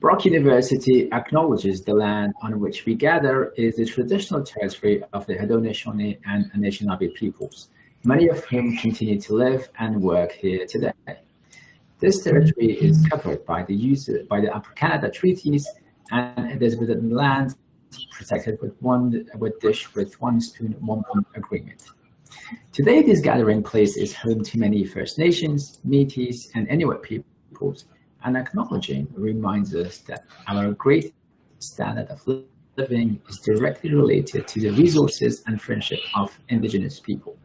Brock University acknowledges the land on which we gather is the traditional territory of the Haudenosaunee and Anishinaabe peoples, many of whom continue to live and work here today. This territory is covered by the Upper Canada treaties, and it is within land protected with one spoon, one pond agreement. Today, this gathering place is home to many First Nations, Métis, and Inuit peoples, and acknowledging reminds us that our great standard of living is directly related to the resources and friendship of Indigenous people.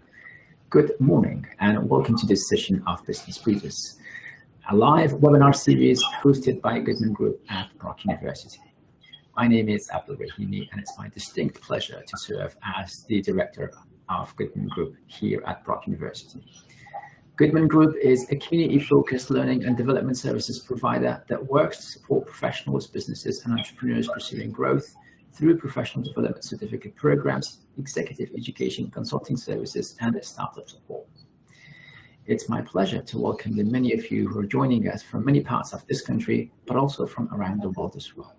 Good morning, and welcome to this session of Business Breathers, a live webinar series hosted by Goodman Group at Brock University. My name is Abdul Rahimi, and it's my distinct pleasure to serve as the director of Goodman Group here at Brock University. Goodman Group is a community-focused learning and development services provider that works to support professionals, businesses, and entrepreneurs pursuing growth through professional development certificate programs, executive education, consulting services, and startup support. It's my pleasure to welcome the many of you who are joining us from many parts of this country, but also from around the world as well.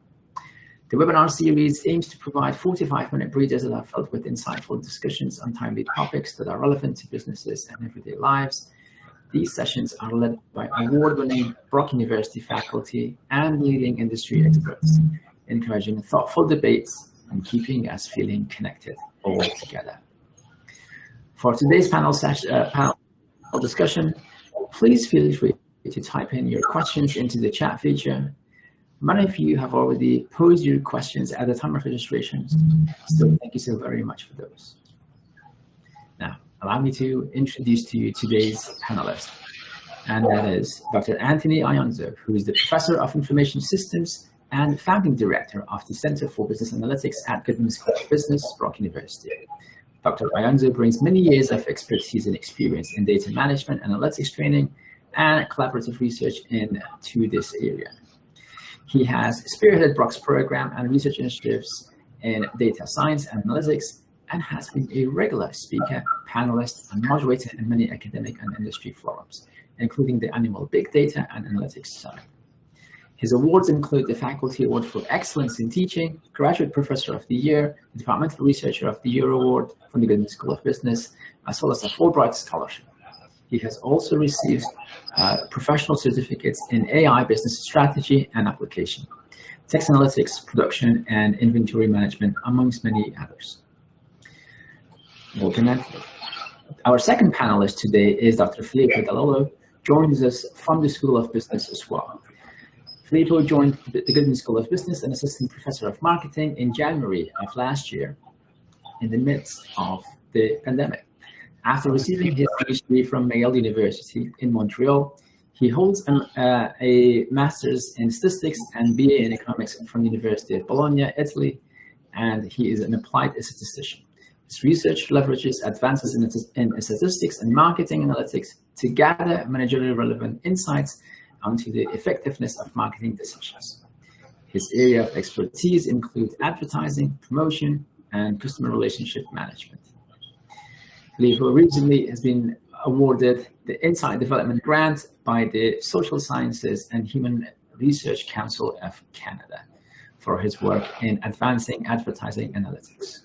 The webinar series aims to provide 45-minute breathers that are filled with insightful discussions on timely topics that are relevant to businesses and everyday lives. These sessions are led by award-winning Brock University faculty and leading industry experts, encouraging thoughtful debates and keeping us feeling connected all together. For today's panel discussion, please feel free to type in your questions into the chat feature. Many of you have already posed your questions at the time of registration, so thank you so very much for those. Now, allow me to introduce to you today's panelist, and that is Dr. Anteneh Ayanso, who is the Professor of Information Systems and Founding Director of the Center for Business Analytics at Goodman Group Business, Brock University. Dr. Ayanso brings many years of expertise and experience in data management, analytics training, and collaborative research into this area. He has spearheaded Brock's program and research initiatives in data science and analytics, and has been a regular speaker, panelist, and moderator in many academic and industry forums, including the annual Big Data and Analytics Summit. His awards include the Faculty Award for Excellence in Teaching, Graduate Professor of the Year, the Departmental Researcher of the Year Award from the Goodman School of Business, as well as a Fulbright Scholarship. He has also received professional certificates in AI business strategy and application, text analytics, production, and inventory management, amongst many others. Welcome, Anthony. Our second panelist today is Dr. Filippo Dall'Olio, joins us from the School of Business as well. Filippo joined the Goodman School of Business and Assistant Professor of Marketing in January of last year in the midst of the pandemic. After receiving his PhD from Yale University in Montreal, he holds a master's in statistics and BA in economics from the University of Bologna, Italy, and he is an applied statistician. His research leverages advances in statistics and marketing analytics to gather managerially relevant insights onto the effectiveness of marketing decisions. His area of expertise includes advertising, promotion, and customer relationship management. Filippo recently has been awarded the Insight Development Grant by the Social Sciences and Human Research Council of Canada for his work in advancing advertising analytics.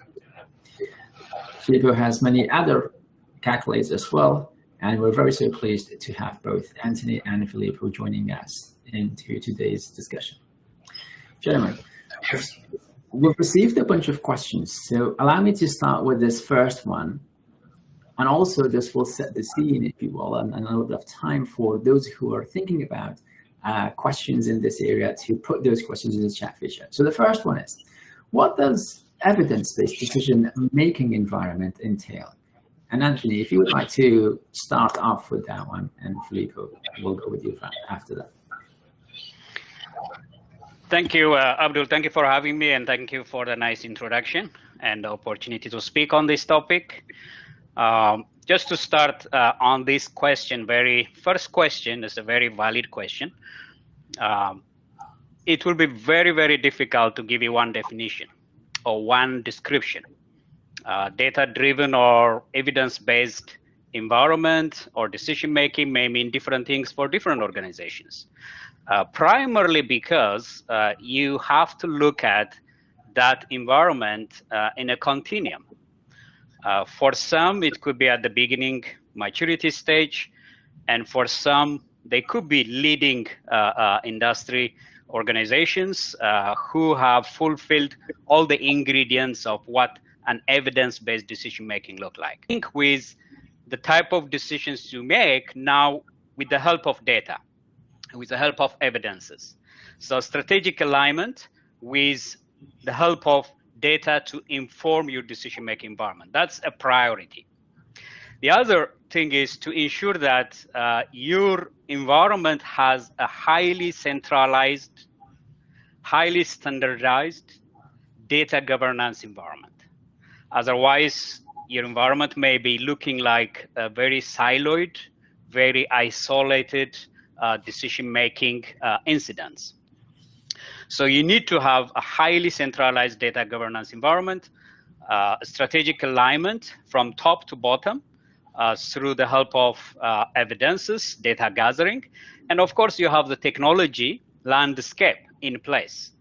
Filippo has many other accolades as well, and we're very so pleased to have both Anthony and Filippo joining us into today's discussion. Gentlemen, we've received a bunch of questions, so allow me to start with this first one. And also this will set the scene, if you will, and a little bit of time for those who are thinking about questions in this area to put those questions in the chat feature. So the first one is, what does evidence-based decision-making environment entail? And Anthony, if you would like to start off with that one, and Filippo, we'll go with you after that. Thank you, Abdul. Thank you for having me, and thank you for the nice introduction and the opportunity to speak on this topic. Just to start on this question, first question is a very valid question. It will be very, very difficult to give you one definition or one description. Data-driven or primarily because you have to look at that environment in a continuum. For some, it could be at the beginning maturity stage, and for some, they could be leading industry organizations who have fulfilled all the ingredients of what an evidence-based decision-making look like. I think with the type of decisions you make now with the help of data, with the help of evidences. So strategic alignment with the help of data to inform your decision-making environment. That's a priority. The other thing is to ensure that your environment has a highly centralized, highly standardized data governance environment. Otherwise, your environment may be looking like a very siloed, very isolated decision-making incidents. So you need to have a highly centralized data governance environment, strategic alignment from top to bottom through the help of evidences, data gathering, and of course you have the technology landscape in place.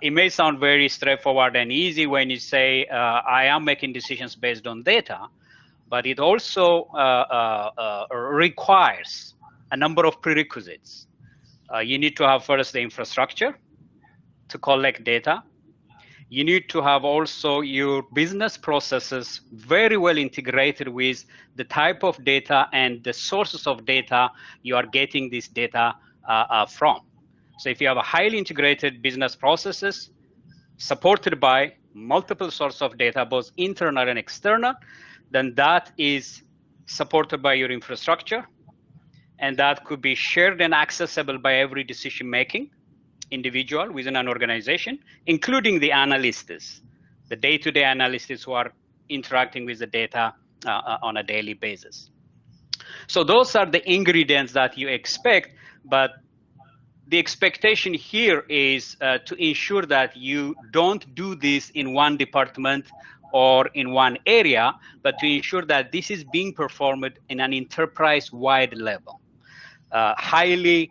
It may sound very straightforward and easy when you say, I am making decisions based on data, but it also requires a number of prerequisites. You need to have first the infrastructure to collect data. You need to have also your business processes very well integrated with the type of data and the sources of data you are getting this data from. So if you have a highly integrated business processes supported by multiple sources of data, both internal and external, then that is supported by your infrastructure, and that could be shared and accessible by every decision-making individual within an organization, including the analysts, the day-to-day analysts who are interacting with the data on a daily basis. So those are the ingredients that you expect, but the expectation here is to ensure that you don't do this in one department or in one area, but to ensure that this is being performed in an enterprise-wide level, highly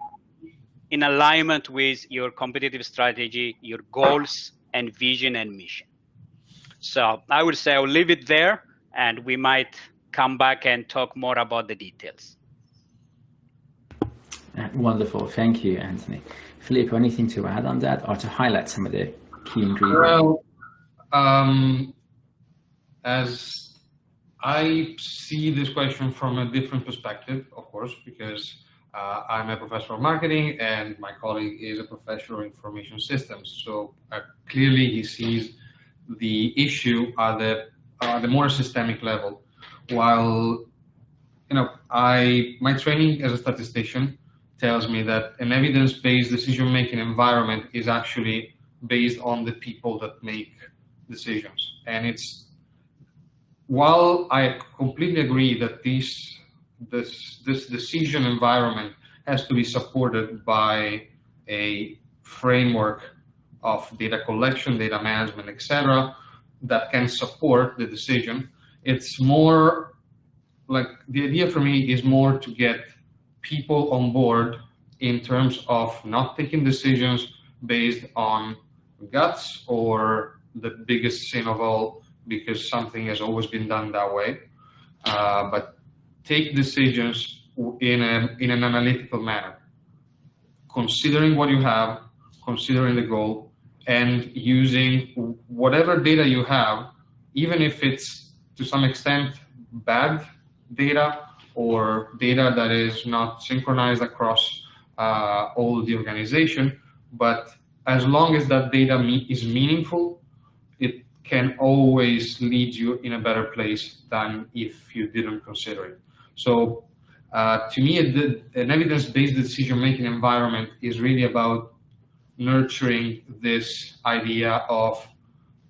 in alignment with your competitive strategy, your goals, and vision and mission. So I would say I'll leave it there, and we might come back and talk more about the details. Wonderful. Thank you, Anthony. Filippo, anything to add on that or to highlight some of the key ingredients? Well, as I see this question from a different perspective, of course, because I'm a professor of marketing and my colleague is a professor of information systems. So clearly he sees the issue at the more systemic level. While, my training as a statistician tells me that an evidence-based decision-making environment is actually based on the people that make decisions. And while I completely agree that this decision environment has to be supported by a framework of data collection, data management, etc., that can support the decision, it's more like the idea for me is more to get people on board in terms of not taking decisions based on guts or the biggest sin of all because something has always been done that way, but take decisions in an analytical manner, considering what you have, considering the goal, and using whatever data you have, even if it's to some extent bad data or data that is not synchronized across all the organization, but as long as that data is meaningful, it can always lead you in a better place than if you didn't consider it. So to me, an evidence-based decision-making environment is really about nurturing this idea of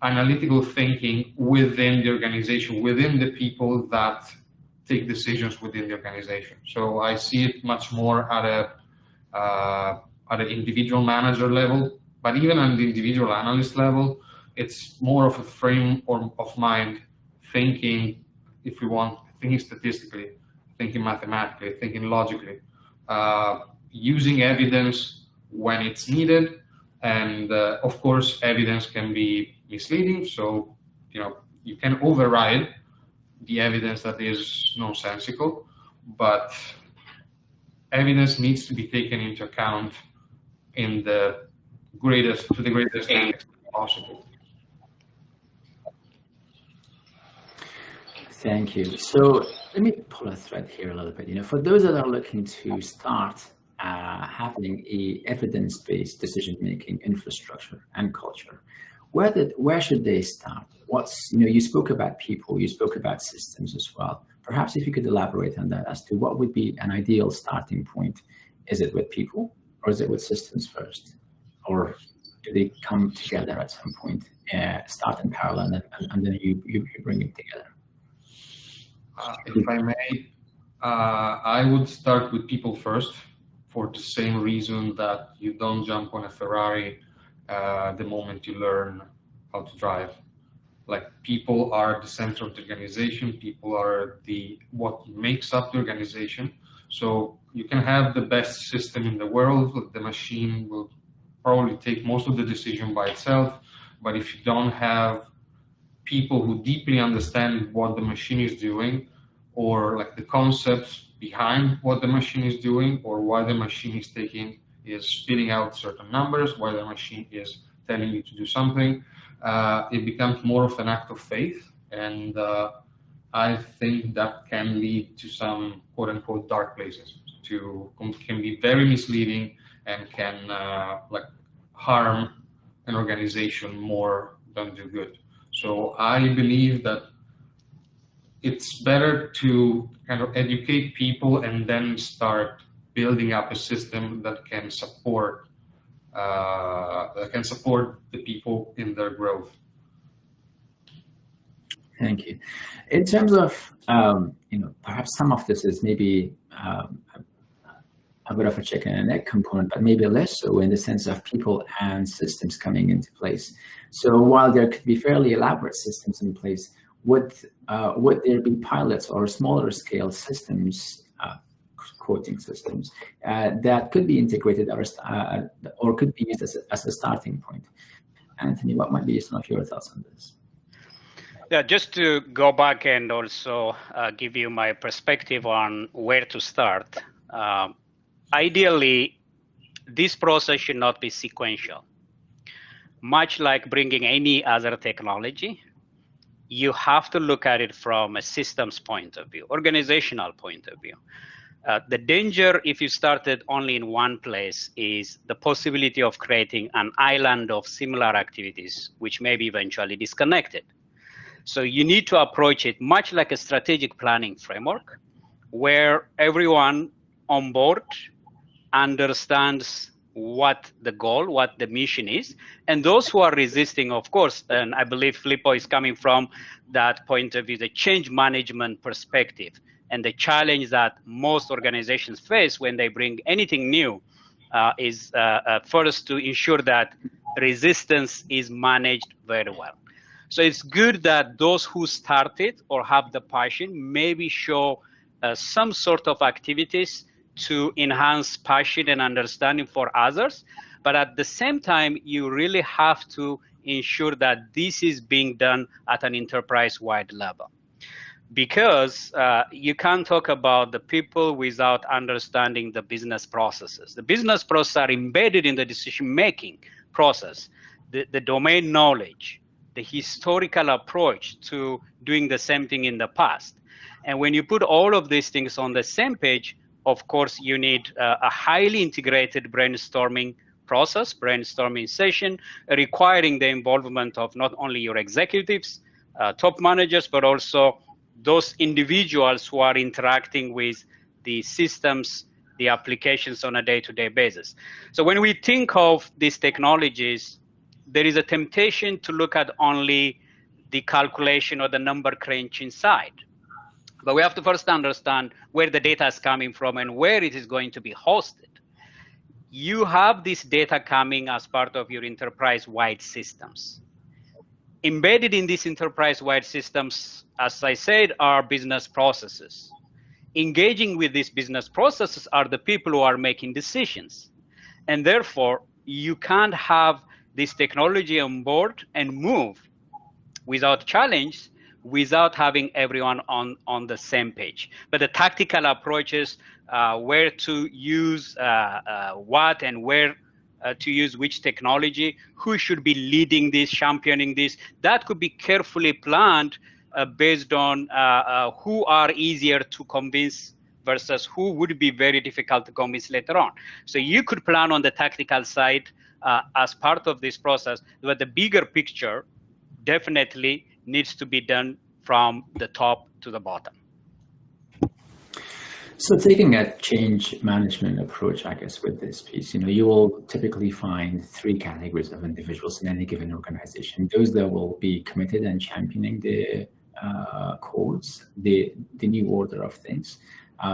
analytical thinking within the organization, within the people that take decisions within the organization. So I see it much more at an individual manager level, but even at the individual analyst level, it's more of a frame of mind thinking, if we want, thinking statistically, thinking mathematically, thinking logically, using evidence when it's needed. And of course, evidence can be misleading. So, you can override the evidence that is nonsensical, but evidence needs to be taken into account to the greatest extent possible. Thank you. So let me pull a thread here a little bit. For those that are looking to start having a evidence-based decision-making infrastructure and culture, where should they start? You spoke about people, you spoke about systems as well. Perhaps if you could elaborate on that as to what would be an ideal starting point. Is it with people, or is it with systems first? Or do they come together at some point, start in parallel, and then you bring it together? If I may, I would start with people first, for the same reason that you don't jump on a Ferrari the moment you learn how to drive. Like, people are the center of the organization. People are what makes up the organization. So you can have the best system in the world. The machine will probably take most of the decision by itself. But if you don't have people who deeply understand what the machine is doing, or like the concepts behind what the machine is doing, or why the machine is spitting out certain numbers, why the machine is telling you to do something, it becomes more of an act of faith. And I think that can lead to some quote unquote dark places, can be very misleading, and can harm an organization more than do good. So I believe that it's better to kind of educate people and then start building up a system that can support the people in their growth. Thank you. In terms of perhaps some of this is maybe a bit of a chicken and egg component, but maybe less so in the sense of people and systems coming into place. So while there could be fairly elaborate systems in place, would there be pilots or smaller scale systems, quoting systems, that could be integrated or could be used as a starting point? Anthony, what might be some of your thoughts on this? Yeah, just to go back and also give you my perspective on where to start. Ideally, this process should not be sequential. Much like bringing any other technology, you have to look at it from a systems point of view, organizational point of view. The danger if you started only in one place is the possibility of creating an island of similar activities, which may be eventually disconnected. So you need to approach it much like a strategic planning framework, where everyone on board understands what the goal, what the mission is. And those who are resisting, of course, and I believe Filippo is coming from that point of view, the change management perspective, and the challenge that most organizations face when they bring anything new is first to ensure that resistance is managed very well. So it's good that those who started or have the passion maybe show some sort of activities to enhance passion and understanding for others. But at the same time, you really have to ensure that this is being done at an enterprise-wide level. Because you can't talk about the people without understanding the business processes. The business processes are embedded in the decision-making process, the domain knowledge, the historical approach to doing the same thing in the past. And when you put all of these things on the same page, of course, you need a highly integrated brainstorming process, brainstorming session, requiring the involvement of not only your executives, top managers, but also those individuals who are interacting with the systems, the applications on a day-to-day basis. So when we think of these technologies, there is a temptation to look at only the calculation or the number crunching side. But we have to first understand where the data is coming from and where it is going to be hosted. You have this data coming as part of your enterprise-wide systems. Embedded in these enterprise-wide systems, as I said, are business processes. engaging with these business processes are the people who are making decisions. And therefore, you can't have this technology on board and move without challenge, without having everyone on the same page. But the tactical approaches, where to use what and where to use which technology, who should be leading this, championing this, that could be carefully planned based on who are easier to convince versus who would be very difficult to convince later on. So you could plan on the tactical side as part of this process, but the bigger picture definitely needs to be done from the top to the bottom. So taking a change management approach, I guess, with this piece, you will typically find three categories of individuals in any given organization. Those that will be committed and championing the cause, the new order of things.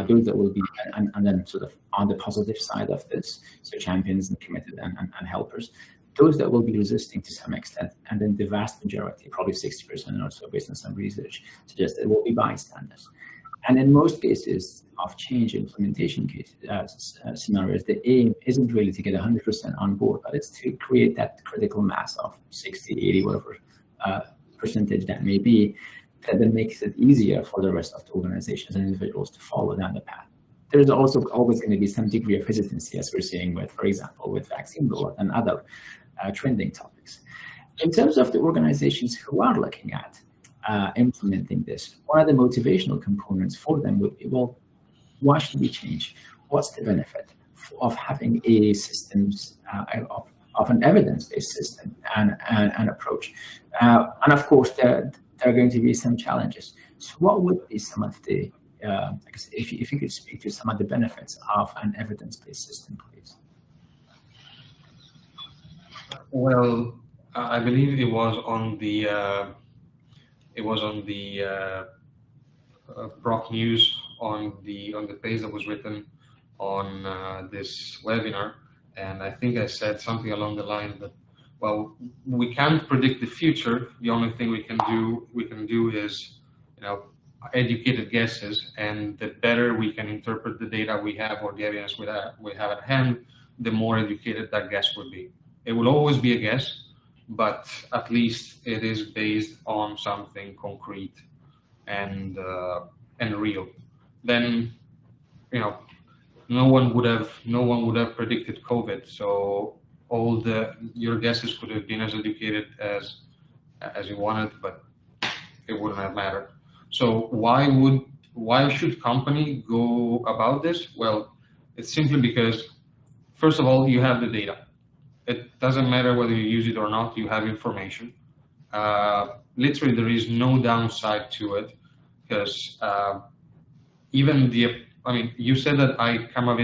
Those that will be, and then sort of on the positive side of this, so champions and committed and helpers. Those that will be resisting to some extent, and then the vast majority, probably 60% or so, based on some research, suggests it will be bystanders. And in most cases of change implementation scenarios, the aim isn't really to get 100% on board, but it's to create that critical mass of 60, 80, whatever percentage that may be, that then makes it easier for the rest of the organizations and individuals to follow down the path. There's also always going to be some degree of hesitancy, as we're seeing with, for example, with vaccine rollout and other trending topics. In terms of the organizations who are looking at implementing this, one of the motivational components for them would be, well, why should we change? What's the benefit of having a systems of an evidence-based system and approach? And of course, there are going to be some challenges. So what would be some of the, I guess if you could speak to some of the benefits of an evidence-based system, please? Well, I believe it was on the Proc News on the page that was written on this webinar, and I think I said something along the line that, well, we can't predict the future. The only thing we can do is, educated guesses, and the better we can interpret the data we have or the evidence we have at hand, the more educated that guess would be. It will always be a guess, but at least it is based on something concrete and real. Then, no one would have predicted COVID, so all your guesses could have been as educated as you wanted, but it wouldn't have mattered. So why should company go about this? Well, it's simply because, first of all, you have the data. It doesn't matter whether you use it or not, you have information. Literally, there is no downside to it, because you said that I come at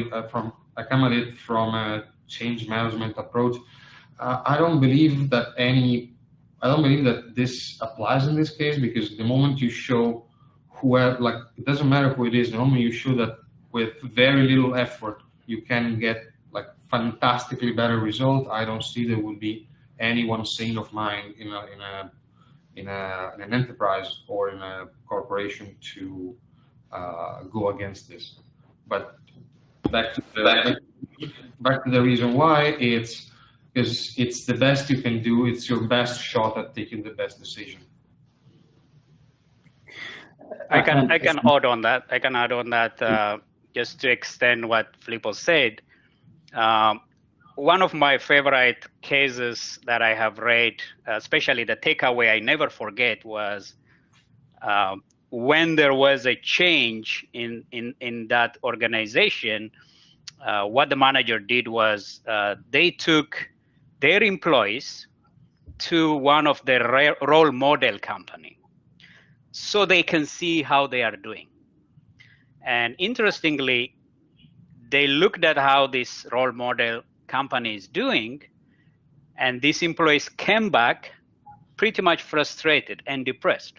it from a change management approach. I don't believe that this applies in this case, because the moment you show it doesn't matter who it is, the moment you show that with very little effort you can get fantastically better result, I don't see there would be anyone sane of mind in an enterprise or in a corporation to go against this. But back to the reason why, it's because it's the best you can do. It's your best shot at taking the best decision. I can add on that. Just to extend what Filippo said. One of my favorite cases that I have read, especially the takeaway I never forget, was when there was a change in that organization. What the manager did was they took their employees to one of their role model company so they can see how they are doing. And interestingly, they looked at how this role model company is doing, and these employees came back pretty much frustrated and depressed.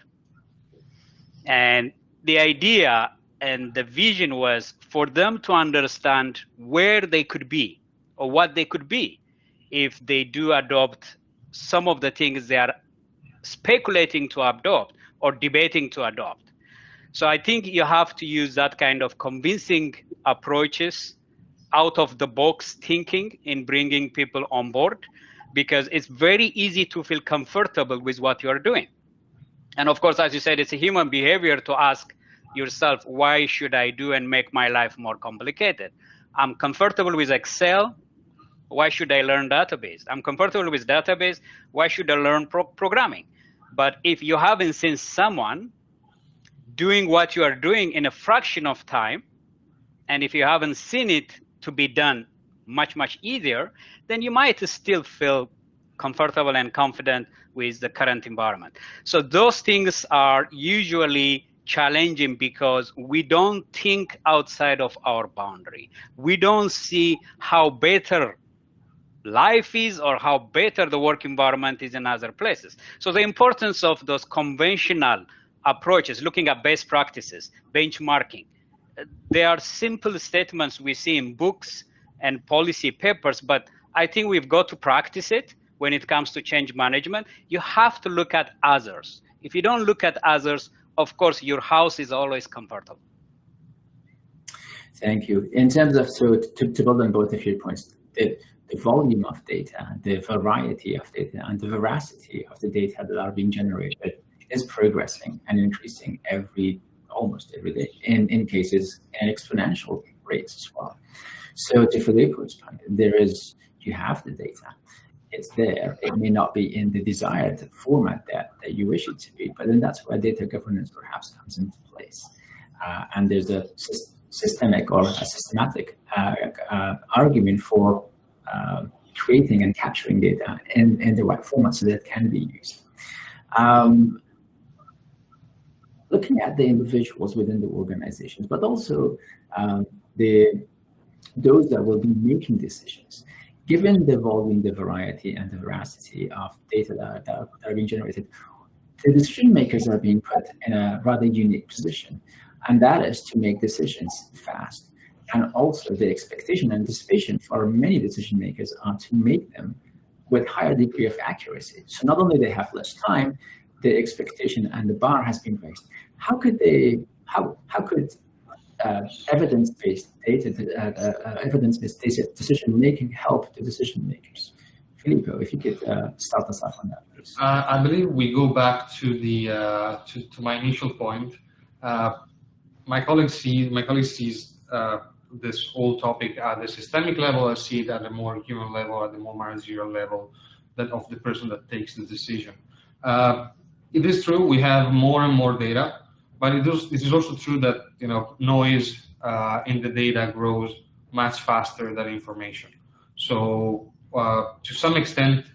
And the idea and the vision was for them to understand where they could be or what they could be if they do adopt some of the things they are speculating to adopt or debating to adopt. So I think you have to use that kind of convincing approaches, out of the box thinking in bringing people on board, because it's very easy to feel comfortable with what you're doing. And of course, as you said, it's a human behavior to ask yourself, why should I do and make my life more complicated? I'm comfortable with Excel. Why should I learn database? I'm comfortable with database. Why should I learn programming? But if you haven't seen someone doing what you are doing in a fraction of time, and if you haven't seen it to be done much, much easier, then you might still feel comfortable and confident with the current environment. So those things are usually challenging because we don't think outside of our boundary. We don't see how better life is or how better the work environment is in other places. So the importance of those conventional approaches, looking at best practices, benchmarking, they are simple statements we see in books and policy papers, but I think we've got to practice it when it comes to change management. You have to look at others. If you don't look at others, of course, your house is always comfortable. Thank you. In terms of, so to build on both of your points, the volume of data, the variety of data, and the veracity of the data that are being generated is progressing and increasing almost every day, in cases and exponential rates as well. So to Filippo's point, you have the data, it's there. It may not be in the desired format that you wish it to be, but then that's where data governance perhaps comes into place. And there's a systemic or a systematic argument for creating and capturing data in the right format so that it can be used. Looking at the individuals within the organizations, but also those that will be making decisions, given the volume, the variety, and the veracity of data that are being generated, the decision makers are being put in a rather unique position, and that is to make decisions fast. And also the expectation and anticipation for many decision makers are to make them with higher degree of accuracy. So not only they have less time, the expectation and the bar has been raised. How could evidence-based data, evidence-based decision making help the decision makers? Filippo, if you could start us off on that, please. I believe we go back to the to my initial point. My colleague sees this whole topic at the systemic level. I see it at the more human level, at the more managerial level, that of the person that takes the decision. It is true we have more and more data, but it is also true that noise in the data grows much faster than information. So to some extent,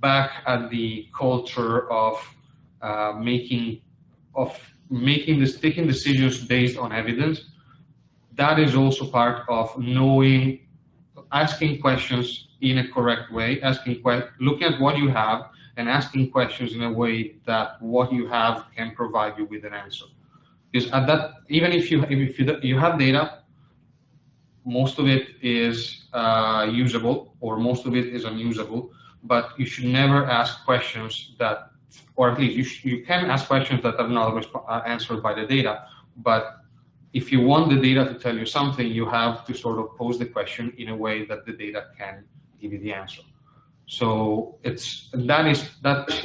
back at the culture of taking decisions based on evidence, that is also part of asking questions in a correct way, looking at what you have and asking questions in a way that what you have can provide you with an answer. Because at that, even if you have data, most of it is usable or most of it is unusable, but you should never ask questions that, or at least you can ask questions that are not always answered by the data, but if you want the data to tell you something, you have to sort of pose the question in a way that the data can give you the answer. So that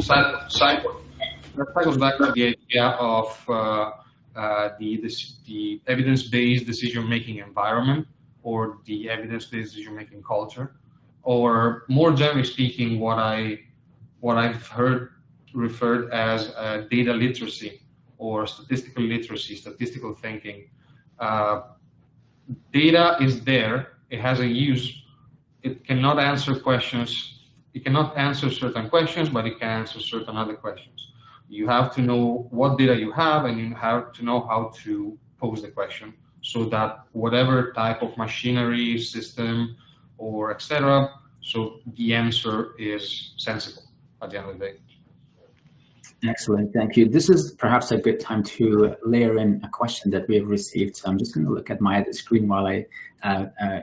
cycles back to the idea of the evidence-based decision-making environment, or the evidence-based decision-making culture, or more generally speaking, what I've heard referred as data literacy or statistical literacy, statistical thinking. Data is there, it has a use, it cannot answer questions, it cannot answer certain questions, but it can answer certain other questions. You have to know what data you have, and you have to know how to pose the question so that whatever type of machinery, system, or etc., so the answer is sensible at the end of the day. Excellent, thank you. This is perhaps a good time to layer in a question that we have received. So I'm just going to look at my other screen while I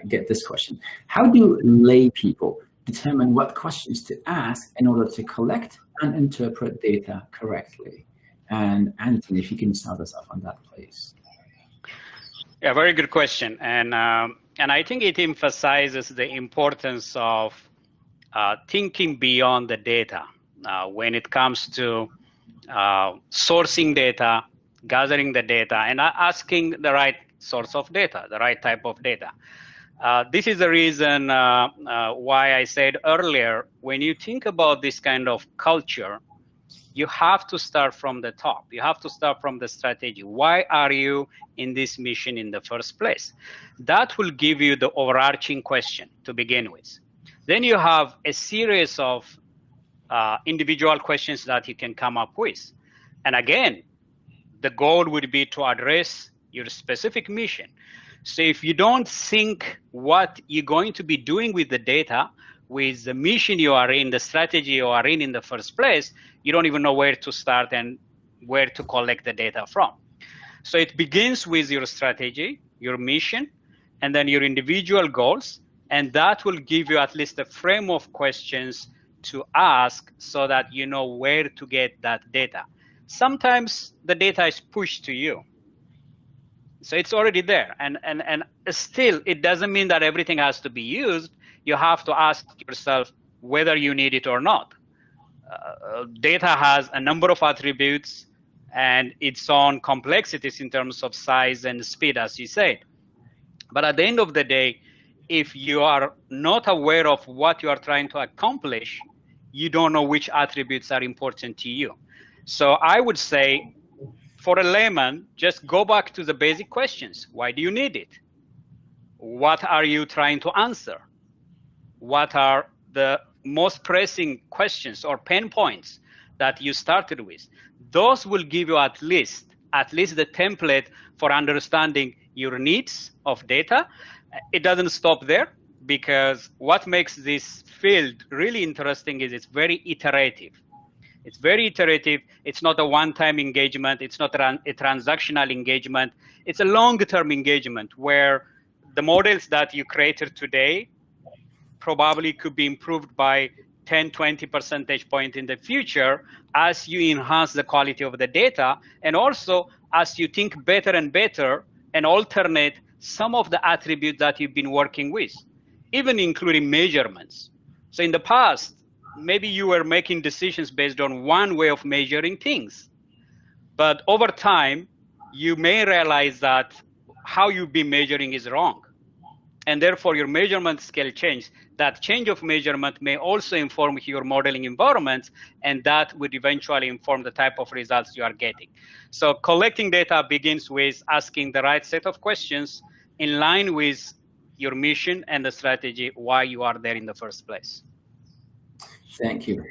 get this question. How do lay people determine what questions to ask in order to collect and interpret data correctly? And Anthony, if you can start us off on that, please. Yeah, very good question, and I think it emphasizes the importance of thinking beyond the data when it comes to sourcing data, gathering the data, and asking the right source of data, the right type of data. This is the reason why I said earlier, when you think about this kind of culture, you have to start from the top. You have to start from the strategy. Why are you in this mission in the first place? That will give you the overarching question to begin with. Then you have a series of individual questions that you can come up with. And again, the goal would be to address your specific mission. So if you don't think what you're going to be doing with the data, with the mission you are in, the strategy you are in the first place, you don't even know where to start and where to collect the data from. So it begins with your strategy, your mission, and then your individual goals, and that will give you at least a frame of questions to ask so that you know where to get that data. Sometimes the data is pushed to you. So it's already there. And still, it doesn't mean that everything has to be used. You have to ask yourself whether you need it or not. Data has a number of attributes and its own complexities in terms of size and speed, as you said. But at the end of the day, if you are not aware of what you are trying to accomplish, you don't know which attributes are important to you. So I would say, for a layman, just go back to the basic questions. Why do you need it? What are you trying to answer? What are the most pressing questions or pain points that you started with? Those will give you at least the template for understanding your needs of data. It doesn't stop there, because what makes this field really interesting is it's very iterative. It's very iterative. It's not a one-time engagement. It's not a transactional engagement. It's a long-term engagement where the models that you created today probably could be improved by 10, 20 percentage point in the future as you enhance the quality of the data, and also as you think better and better and alternate some of the attributes that you've been working with, even including measurements. So in the past, maybe you were making decisions based on one way of measuring things. But over time, you may realize that how you've been measuring is wrong. And therefore, your measurement scale change. That change of measurement may also inform your modeling environment, and that would eventually inform the type of results you are getting. So collecting data begins with asking the right set of questions in line with your mission and the strategy, why you are there in the first place. Thank you.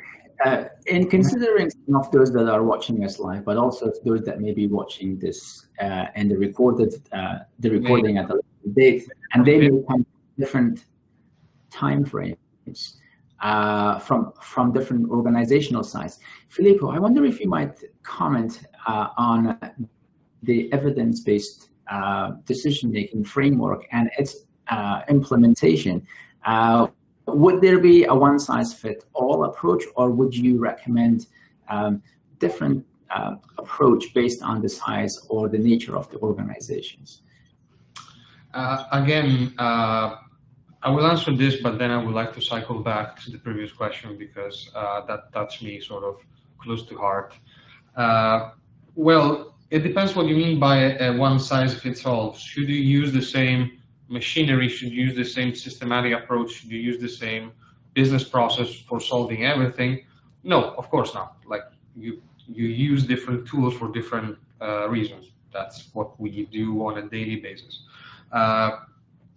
In considering some of those that are watching us live, but also those that may be watching this and the recording at a later date, and they may come different time frames from different organizational sides. Filippo, I wonder if you might comment on the evidence-based decision-making framework and its implementation. Would there be a one-size-fits-all approach, or would you recommend different approach based on the size or the nature of the organizations? Again, I will answer this, but then I would like to cycle back to the previous question, because that touched me sort of close to heart. Well, it depends what you mean by a one-size-fits-all. Should you use the same machinery? Should you use the same systematic approach? Should you use the same business process for solving everything? No, of course not. Like you use different tools for different reasons. That's what we do on a daily basis.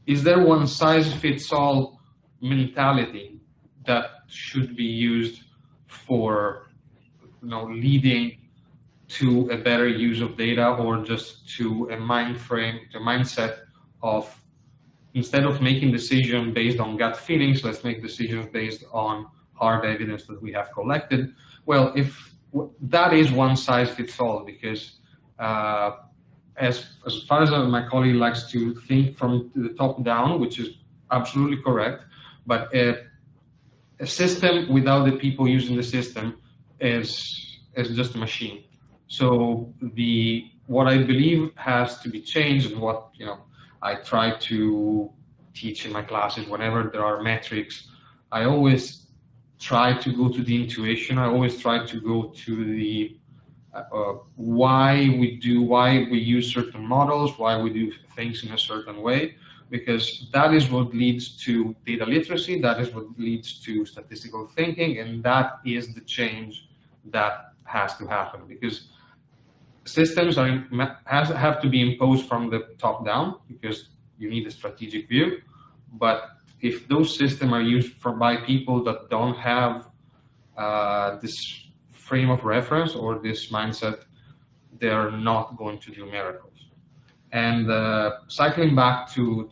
Is there one size fits all mentality that should be used for, leading to a better use of data, or just to a mindset of, instead of making decisions based on gut feelings, let's make decisions based on hard evidence that we have collected? Well, if that is one size fits all, because as far as my colleague likes to think from the top down, which is absolutely correct, but a system without the people using the system is just a machine. So what I believe has to be changed, and what I try to teach in my classes whenever there are metrics, I always try to go to the intuition. I always try to go to the why we use certain models, why we do things in a certain way, because that is what leads to data literacy, that is what leads to statistical thinking, and that is the change that has to happen, because systems have to be imposed from the top down, because you need a strategic view. But if those systems are used by people that don't have this frame of reference or this mindset, they're not going to do miracles. And cycling back to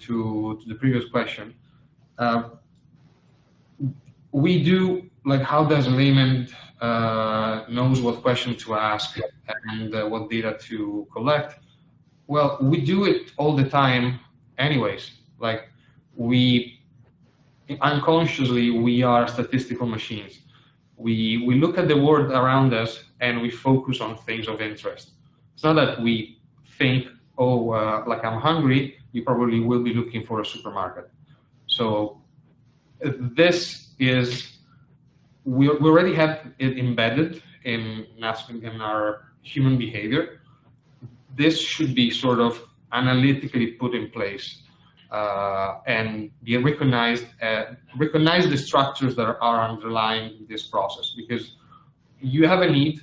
the previous question, we do, like, how does a layman knows what question to ask and what data to collect? Well, we do it all the time anyways. Like, unconsciously, we are statistical machines. We look at the world around us and we focus on things of interest. It's not that we think, oh, like, I'm hungry, you probably will be looking for a supermarket. So this is, we already have it embedded in our human behavior. This should be sort of analytically put in place and be recognized, recognize the structures that are underlying this process, because you have a need.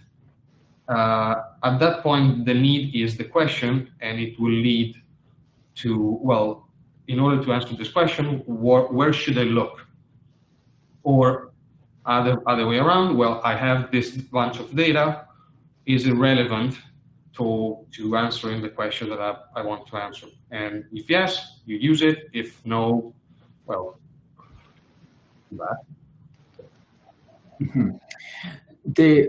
At that point, the need is the question, and it will lead to, well, in order to answer this question, where should I look? Or other way around, well, I have this bunch of data, is it relevant to answering the question that I want to answer? And if yes, you use it. If no, well, too bad.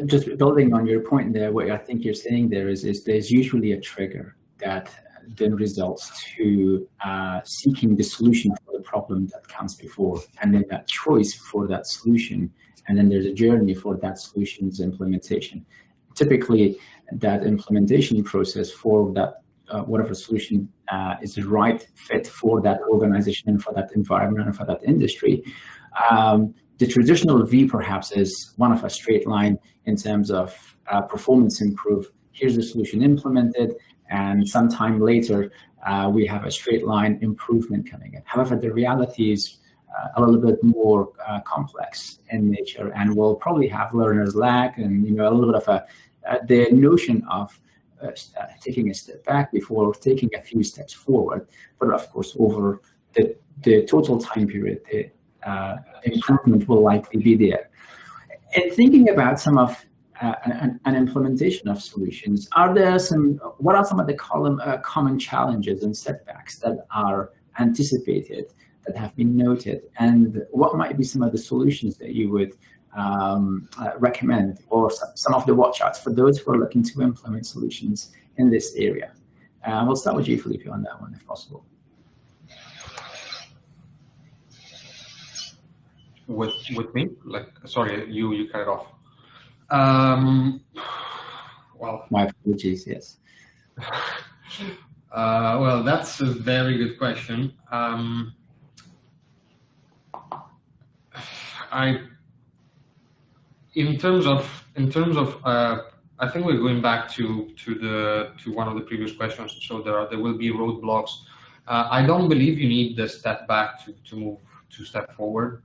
Just building on your point there, what I think you're saying there is there's usually a trigger that then results to seeking the solution for the problem that comes before, and then that choice for that solution, and then there's a journey for that solution's implementation. Typically, that implementation process for that whatever solution is the right fit for that organization and for that environment and for that industry. The traditional view perhaps is one of a straight line in terms of performance improve. Here's the solution implemented, and sometime later we have a straight line improvement coming in. However, the reality is a little bit more complex in nature, and we'll probably have learners lag and a little bit of the notion of taking a step back before taking a few steps forward. But of course, over the total time period, the improvement will likely be there. And thinking about some of an implementation of solutions, what are some of the common challenges and setbacks that are anticipated, that have been noted, and what might be some of the solutions that you would recommend, or some of the watch-outs for those who are looking to implement solutions in this area? We'll start with you, Filippo, on that one, if possible. With me? Like, sorry, you cut it off. Well, my apologies. Yes. Well, that's a very good question. In terms of, I think we're going back to one of the previous questions. So there will be roadblocks. I don't believe you need the step back to move to step forward.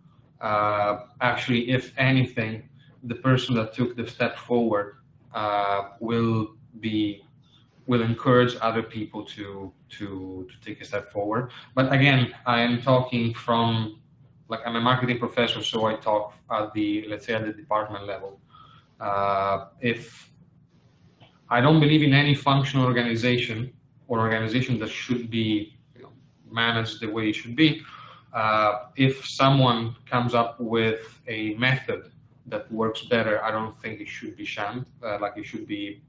Actually, if anything, the person that took the step forward will encourage other people to take a step forward. But again, I am talking from, like, I'm a marketing professor, so I talk at let's say at the department level. If I don't believe in any functional organization or organization that should be managed the way it should be, if someone comes up with a method that works better, I don't think it should be shunned, like it should be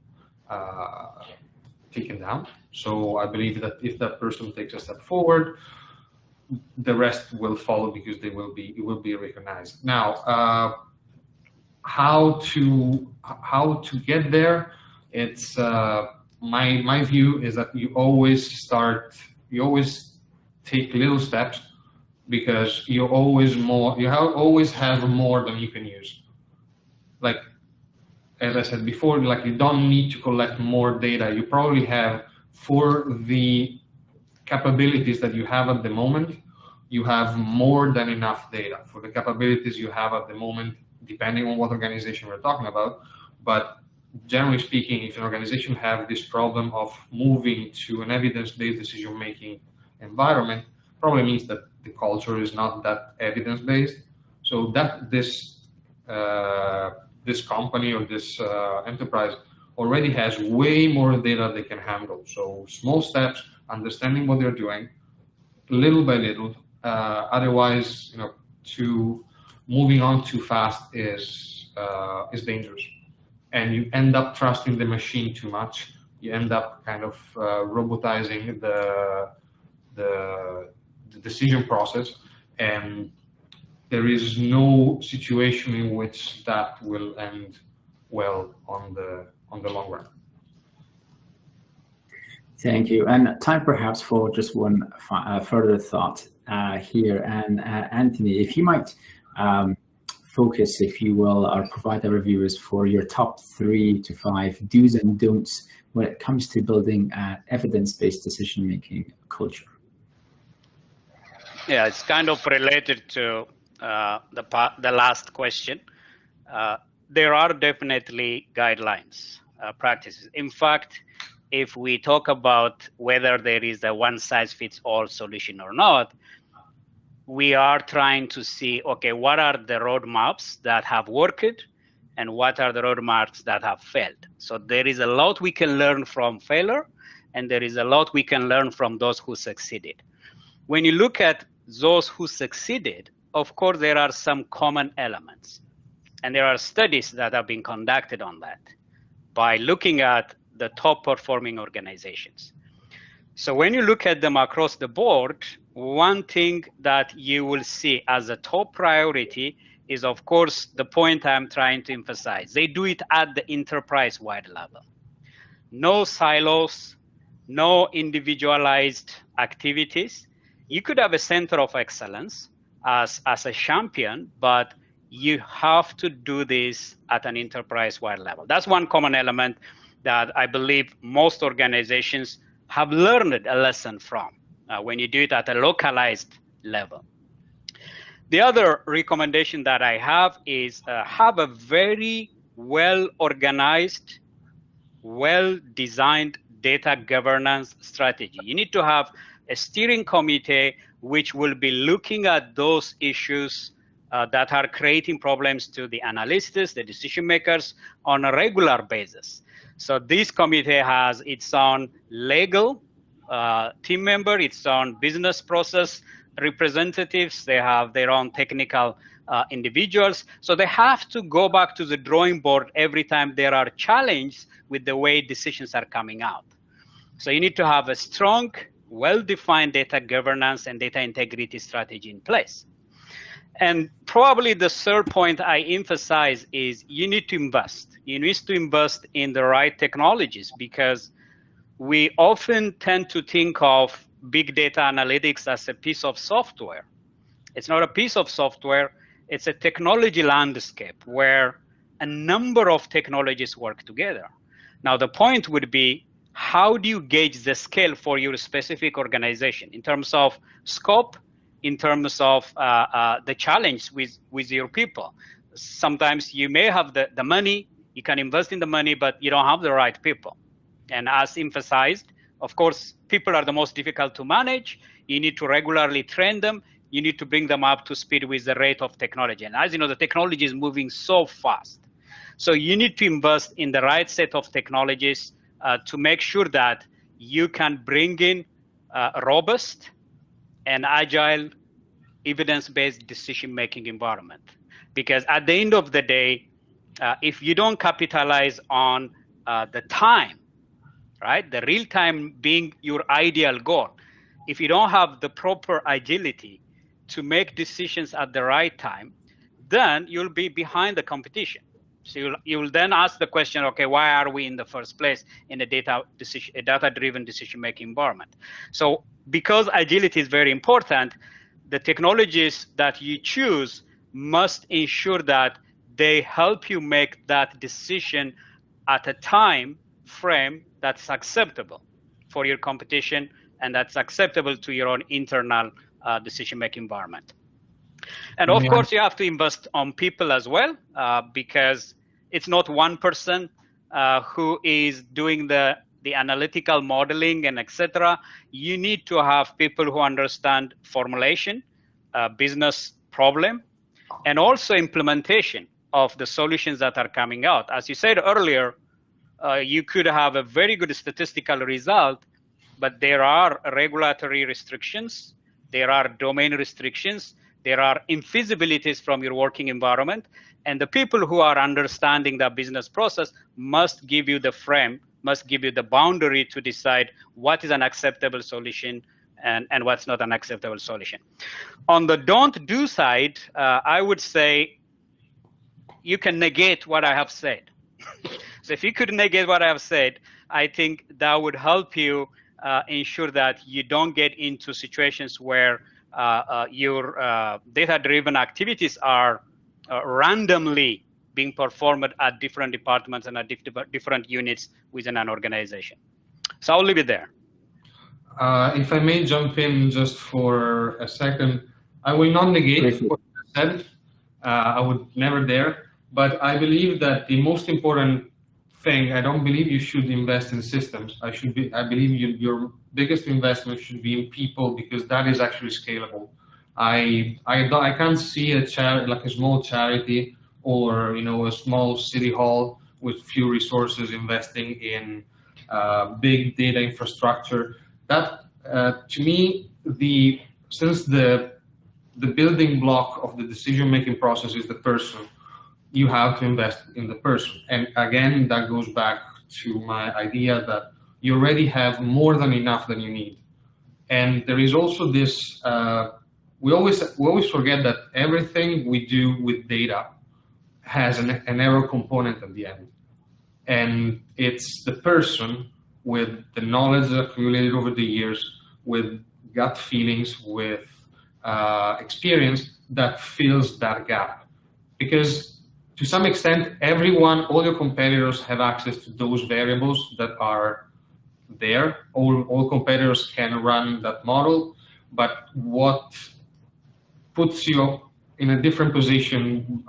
taken down. So I believe that if that person takes a step forward, the rest will follow, because it will be recognized. Now, how to get there It's my view is that you always take little steps, because you always have more than you can use. Like, as I said before, like, you don't need to collect more data. You probably have, for the capabilities that you have at the moment, you have more than enough data for the capabilities you have at the moment, depending on what organization we're talking about. But generally speaking, if an organization has this problem of moving to an evidence-based decision-making environment, probably means that the culture is not that evidence-based. So that this company or this enterprise already has way more data they can handle. So small steps, understanding what they're doing, little by little. Otherwise, moving on too fast is dangerous, and you end up trusting the machine too much. You end up kind of robotizing the decision process, and there is no situation in which that will end well on the long run. Thank you. And time perhaps for just one further thought here. And Anthony, if you might focus, if you will, or provide our viewers for your top 3 to 5 do's and don'ts when it comes to building evidence-based decision-making culture. Yeah, it's kind of related to the last question. There are definitely guidelines, practices. In fact, if we talk about whether there is a one-size-fits-all solution or not, we are trying to see, okay, what are the roadmaps that have worked and what are the roadmaps that have failed? So there is a lot we can learn from failure, and there is a lot we can learn from those who succeeded. When you look at those who succeeded, of course, there are some common elements. And there are studies that have been conducted on that by looking at the top performing organizations. So when you look at them across the board, one thing that you will see as a top priority is, of course, the point I'm trying to emphasize. They do it at the enterprise-wide level. No silos, no individualized activities. You could have a center of excellence as a champion, but you have to do this at an enterprise-wide level. That's one common element that I believe most organizations have learned a lesson from when you do it at a localized level. The other recommendation that I have is have a very well-organized, well-designed data governance strategy. You need to have a steering committee which will be looking at those issues that are creating problems to the analysts, the decision makers on a regular basis. So this committee has its own legal team member, its own business process representatives, they have their own technical individuals. So they have to go back to the drawing board every time there are challenges with the way decisions are coming out. So you need to have a strong, well-defined data governance and data integrity strategy in place. And probably the third point I emphasize is you need to invest. You need to invest in the right technologies, because we often tend to think of big data analytics as a piece of software. It's not a piece of software. It's a technology landscape where a number of technologies work together. Now, the point would be, how do you gauge the scale for your specific organization in terms of scope, in terms of the challenge with your people? Sometimes you may have the money, you can invest in the money, but you don't have the right people. And as emphasized, of course, people are the most difficult to manage. You need to regularly train them. You need to bring them up to speed with the rate of technology. And as you know, the technology is moving so fast. So you need to invest in the right set of technologies to make sure that you can bring in a robust and agile evidence-based decision-making environment. Because at the end of the day, if you don't capitalize on the time, right, the real time being your ideal goal, if you don't have the proper agility to make decisions at the right time, then you'll be behind the competition. So you will then ask the question, okay, why are we in the first place in a data-driven decision-making environment? So because agility is very important, the technologies that you choose must ensure that they help you make that decision at a time frame that's acceptable for your competition and that's acceptable to your own internal decision-making environment. And of course, you have to invest on people as well, because it's not one person who is doing the analytical modeling and etc. You need to have people who understand formulation, business problem, and also implementation of the solutions that are coming out. As you said earlier, you could have a very good statistical result, but there are regulatory restrictions, there are domain restrictions, there are infeasibilities from your working environment, and the people who are understanding the business process must give you the frame, must give you the boundary to decide what is an acceptable solution and what's not an acceptable solution. On the don't do side, I would say you can negate what I have said. So if you could negate what I have said, I think that would help you ensure that you don't get into situations where your data-driven activities are randomly being performed at different departments and at different units within an organization. So I'll leave it there. If I may jump in just for a second, I will not negate what you said. I would never dare. But I believe that the most important thing, I don't believe you should invest in systems. I believe your biggest investment should be in people, because that is actually scalable. I can't see a charity, like a small charity or a small city hall with few resources investing in big data infrastructure. That to me, since the building block of the decision-making process is the person, you have to invest in the person. And again, that goes back to my idea that you already have more than enough than you need. And there is also this, we always forget that everything we do with data has an error component at the end. And it's the person with the knowledge accumulated over the years, with gut feelings, with experience that fills that gap. Because to some extent, all your competitors have access to those variables that are there. All competitors can run that model, but what puts you in a different position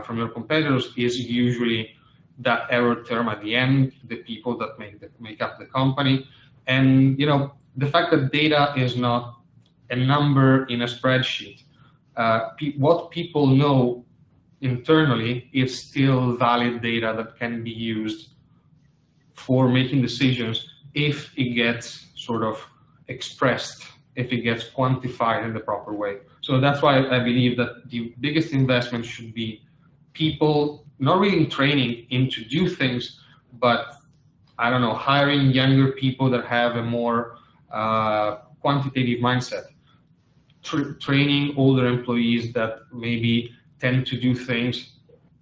from your competitors is usually that error term at the end, the people that make up the company. And the fact that data is not a number in a spreadsheet. What people know internally is still valid data that can be used for making decisions if it gets sort of expressed, if it gets quantified in the proper way. So that's why I believe that the biggest investment should be people, not really in training to do things, but I don't know, hiring younger people that have a more quantitative mindset, training older employees that maybe tend to do things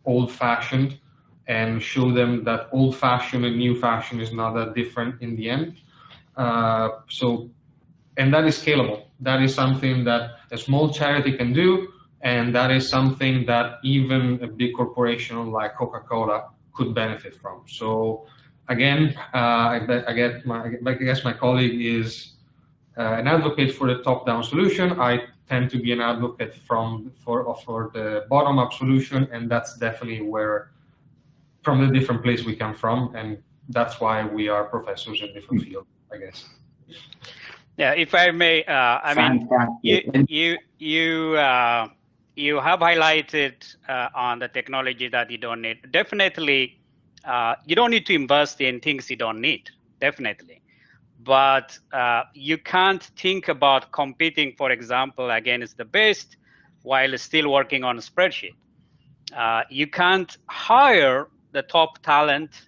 old-fashioned, and show them that old-fashioned and new-fashioned is not that different in the end. And that is scalable. That is something that a small charity can do, and that is something that even a big corporation like Coca-Cola could benefit from. So again, I guess my colleague is an advocate for the top-down solution. I tend to be an advocate for the bottom-up solution, and that's definitely from the different place we come from, and that's why we are professors in different fields, I guess. Yeah, if I may, I mean, you have highlighted on the technology that you don't need. Definitely, you don't need to invest in things you don't need, definitely. But you can't think about competing, for example, against the best while still working on a spreadsheet. You can't hire the top talent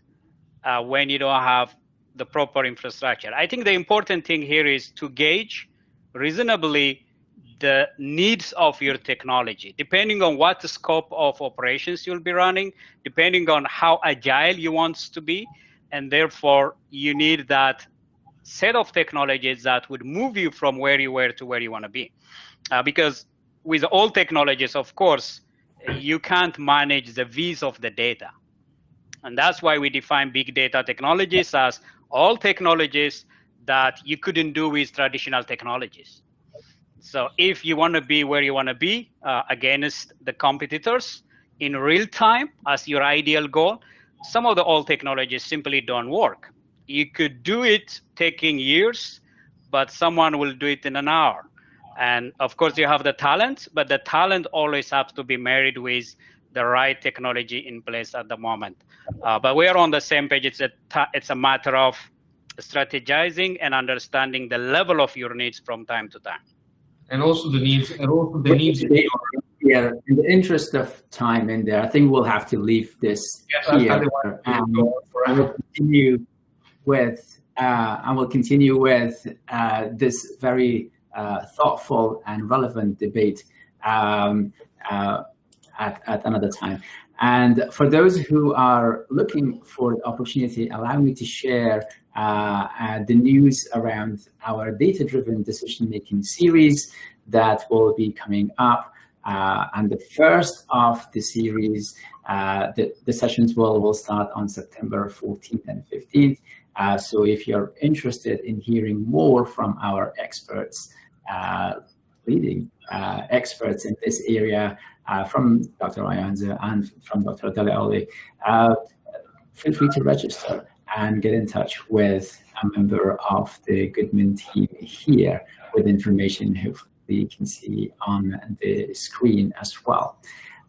when you don't have the proper infrastructure. I think the important thing here is to gauge reasonably the needs of your technology, depending on what scope of operations you'll be running, depending on how agile you want to be, and therefore you need that set of technologies that would move you from where you were to where you want to be. Because with all technologies, of course, you can't manage the V's of the data. And that's why we define big data technologies as all technologies that you couldn't do with traditional technologies. So if you want to be where you want to be against the competitors in real time as your ideal goal, some of the old technologies simply don't work. You could do it taking years, but someone will do it in an hour. And of course, you have the talent, but the talent always has to be married with the right technology in place at the moment. But we are on the same page. It's a matter of strategizing and understanding the level of your needs from time to time. And also the needs. Yeah, in the interest of time in there, I think we'll have to leave this here. I will continue with this very thoughtful and relevant debate at another time. And for those who are looking for the opportunity, allow me to share the news around our data-driven decision-making series that will be coming up. And the first of the series, the sessions will start on September 14th and 15th. So if you're interested in hearing more from our experts, leading experts in this area, from Dr. Ayanso and from Dr. Dall'Olio, feel free to register and get in touch with a member of the Goodman team here with information hopefully you can see on the screen as well.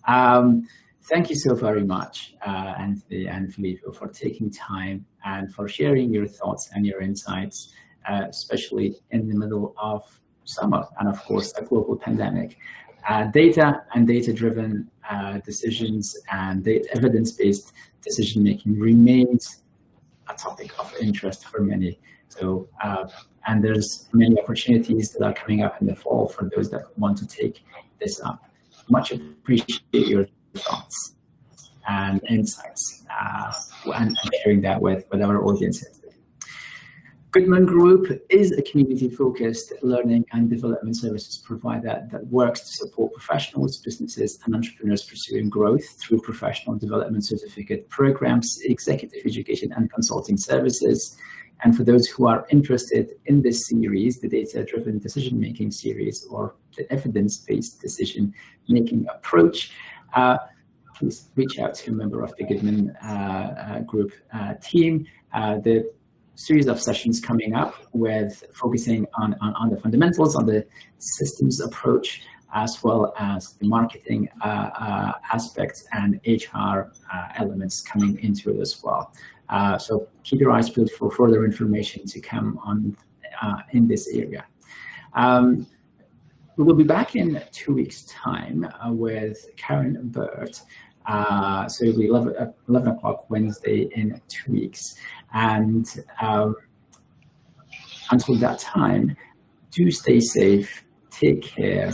Thank you so very much, Anthony and Filippo, for taking time and for sharing your thoughts and your insights, especially in the middle of summer and, of course, a global pandemic. Data and data-driven decisions and evidence-based decision-making remains a topic of interest for many. So, and there's many opportunities that are coming up in the fall for those that want to take this up. Much appreciate your thoughts and insights and sharing that with our audience. Goodman Group is a community-focused learning and development services provider that works to support professionals, businesses, and entrepreneurs pursuing growth through professional development certificate programs, executive education, and consulting services. And for those who are interested in this series, the data-driven decision-making series or the evidence-based decision-making approach, please reach out to a member of the Goodman Group team. The series of sessions coming up with focusing on the fundamentals, on the systems approach, as well as the marketing aspects and HR elements coming into it as well. So keep your eyes peeled for further information to come on in this area. We will be back in 2 weeks' time with Karen Burt. So it'll be 11 o'clock Wednesday in 2 weeks. And until that time, do stay safe, take care,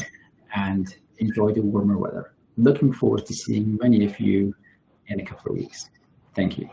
and enjoy the warmer weather. Looking forward to seeing many of you in a couple of weeks. Thank you.